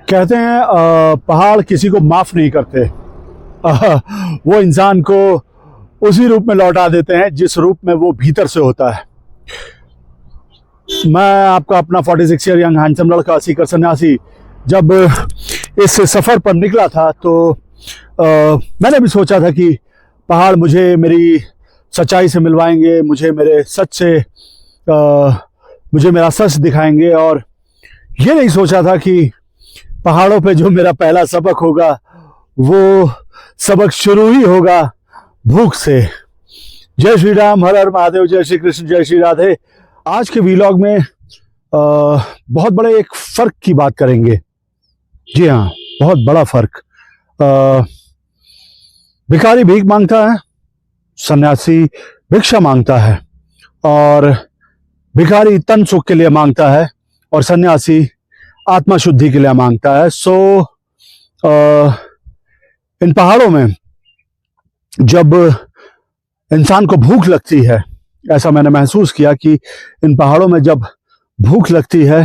कहते हैं पहाड़ किसी को माफ नहीं करते। वो इंसान को उसी रूप में लौटा देते हैं जिस रूप में वो भीतर से होता है। मैं आपका अपना 46 ईयर यंग हैंडसम लड़का सीकर सन्यासी जब इस सफ़र पर निकला था तो मैंने भी सोचा था कि पहाड़ मुझे मेरी सच्चाई से मिलवाएंगे, मुझे मेरे सच से मुझे मेरा सच दिखाएंगे। और ये नहीं सोचा था कि पहाड़ों पे जो मेरा पहला सबक होगा वो सबक शुरू ही होगा भूख से। जय श्री राम, हर हर महादेव, जय श्री कृष्ण, जय श्री राधे। आज के व्लॉग में बहुत बड़े एक फ़र्क की बात करेंगे। जी हाँ, बहुत बड़ा फ़र्क। भिखारी भीख मांगता है, सन्यासी भिक्षा मांगता है। और भिखारी तन सुख के लिए मांगता है और सन्यासी आत्मा शुद्धि के लिए मांगता है। इन पहाड़ों में जब इंसान को भूख लगती है, ऐसा मैंने महसूस किया कि इन पहाड़ों में जब भूख लगती है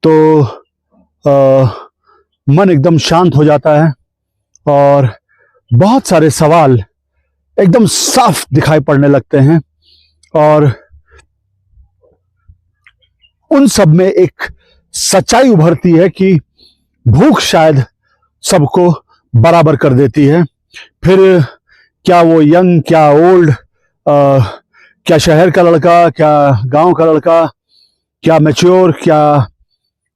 तो मन एकदम शांत हो जाता है और बहुत सारे सवाल एकदम साफ दिखाई पड़ने लगते हैं। और उन सब में एक सच्चाई उभरती है कि भूख शायद सबको बराबर कर देती है। फिर क्या वो यंग, क्या ओल्ड, क्या शहर का लड़का, क्या गांव का लड़का, क्या मैच्योर, क्या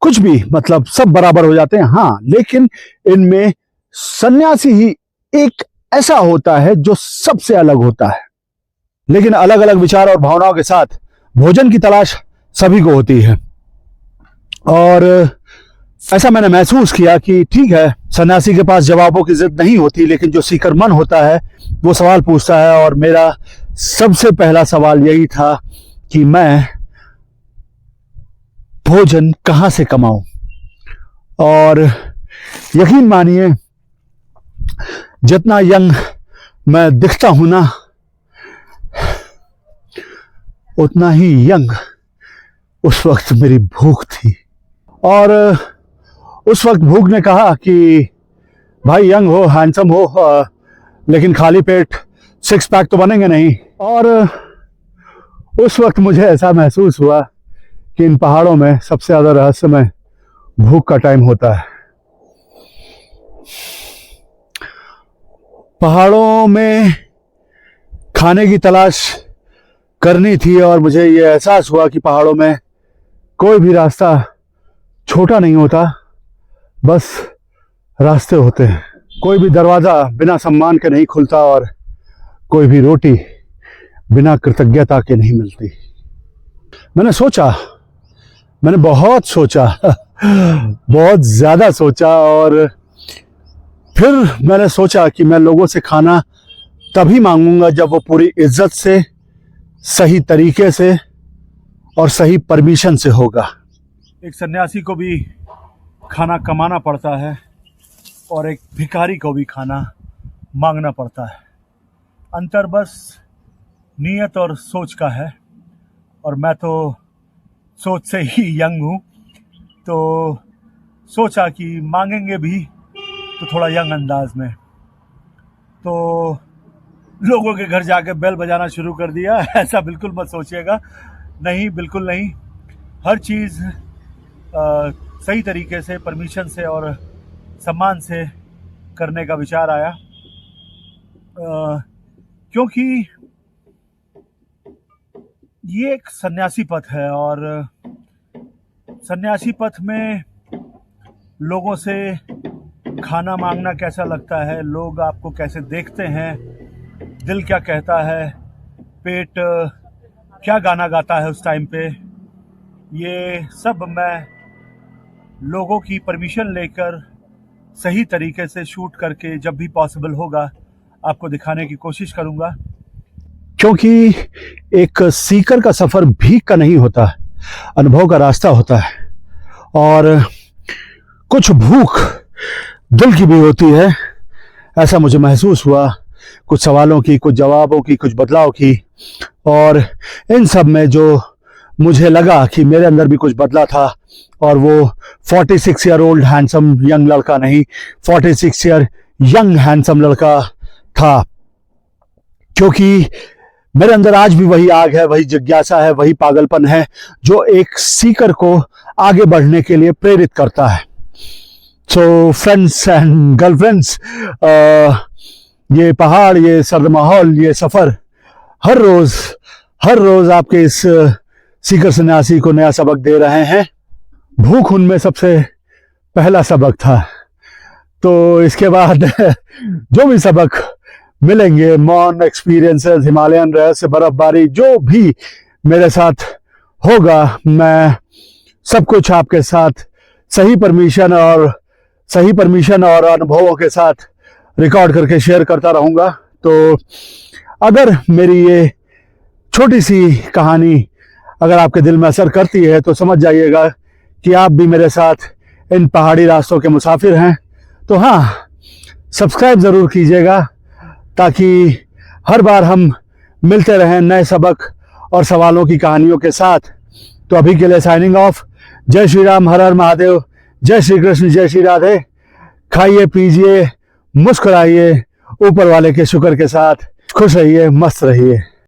कुछ भी, मतलब सब बराबर हो जाते हैं। हाँ, लेकिन इनमें सन्यासी ही एक ऐसा होता है जो सबसे अलग होता है। लेकिन अलग अलग विचार और भावनाओं के साथ भोजन की तलाश सभी को होती है। और ऐसा मैंने महसूस किया कि ठीक है, सन्यासी के पास जवाबों की जिद नहीं होती, लेकिन जो सीकर मन होता है वो सवाल पूछता है। और मेरा सबसे पहला सवाल यही था कि मैं भोजन कहां से कमाऊं। और यकीन मानिए, जितना यंग मैं दिखता हूं ना, उतना ही यंग उस वक्त मेरी भूख थी। और उस वक्त भूख ने कहा कि भाई यंग हो, हैंडसम हो, लेकिन खाली पेट 6 पैक तो बनेंगे नहीं। और उस वक्त मुझे ऐसा महसूस हुआ कि इन पहाड़ों में सबसे ज़्यादा रहस्यमय भूख का टाइम होता है। पहाड़ों में खाने की तलाश करनी थी और मुझे ये एहसास हुआ कि पहाड़ों में कोई भी रास्ता छोटा नहीं होता, बस रास्ते होते हैं। कोई भी दरवाज़ा बिना सम्मान के नहीं खुलता और कोई भी रोटी बिना कृतज्ञता के नहीं मिलती। मैंने बहुत सोचा बहुत ज़्यादा सोचा। और फिर मैंने सोचा कि मैं लोगों से खाना तभी मांगूंगा जब वो पूरी इज्जत से, सही तरीके से और सही परमिशन से होगा। एक सन्यासी को भी खाना कमाना पड़ता है और एक भिखारी को भी खाना मांगना पड़ता है। अंतर बस नीयत और सोच का है। और मैं तो सोच से ही यंग हूँ, तो सोचा कि मांगेंगे भी तो थोड़ा यंग अंदाज में। तो लोगों के घर जाके बेल बजाना शुरू कर दिया। ऐसा बिल्कुल मत सोचिएगा, नहीं, बिल्कुल नहीं। हर चीज़ सही तरीके से, परमिशन से और सम्मान से करने का विचार आया। क्योंकि ये एक सन्यासी पथ है और सन्यासी पथ में लोगों से खाना मांगना कैसा लगता है, लोग आपको कैसे देखते हैं, दिल क्या कहता है, पेट क्या गाना गाता है उस टाइम पे, ये सब मैं लोगों की परमिशन लेकर सही तरीके से शूट करके जब भी पॉसिबल होगा आपको दिखाने की कोशिश करूंगा। क्योंकि एक सीकर का सफ़र भीख का नहीं होता, अनुभव का रास्ता होता है। और कुछ भूख दिल की भी होती है, ऐसा मुझे महसूस हुआ। कुछ सवालों की, कुछ जवाबों की, कुछ बदलाव की। और इन सब में जो मुझे लगा कि मेरे अंदर भी कुछ बदला था और वो 46 ईयर ओल्ड हैंडसम यंग लड़का नहीं, 46 ईयर यंग हैंडसम लड़का था। क्योंकि मेरे अंदर आज भी वही आग है, वही जिज्ञासा है, वही पागलपन है जो एक सीकर को आगे बढ़ने के लिए प्रेरित करता है। सो फ्रेंड्स एंड गर्लफ्रेंड्स, ये पहाड़, ये सर्द माहौल, ये सफ़र हर रोज़ आपके इस सीकर सन्यासी को नया सबक दे रहे हैं। भूख उनमें सबसे पहला सबक था। तो इसके बाद जो भी सबक मिलेंगे, मौन एक्सपीरियंसेस, हिमालयन रहस्य, बर्फबारी, जो भी मेरे साथ होगा, मैं सब कुछ आपके साथ सही परमिशन और अनुभवों के साथ रिकॉर्ड करके शेयर करता रहूँगा। तो अगर मेरी ये छोटी सी कहानी अगर आपके दिल में असर करती है तो समझ जाइएगा कि आप भी मेरे साथ इन पहाड़ी रास्तों के मुसाफिर हैं। तो हाँ, सब्सक्राइब ज़रूर कीजिएगा ताकि हर बार हम मिलते रहें नए सबक और सवालों की कहानियों के साथ। तो अभी के लिए साइनिंग ऑफ। जय श्री राम, हर हर महादेव, जय श्री कृष्ण, जय श्री राधे। खाइए, पीजिए, मुस्कुराइए, ऊपर वाले के शुक्र के साथ खुश रहिए, मस्त रहिए।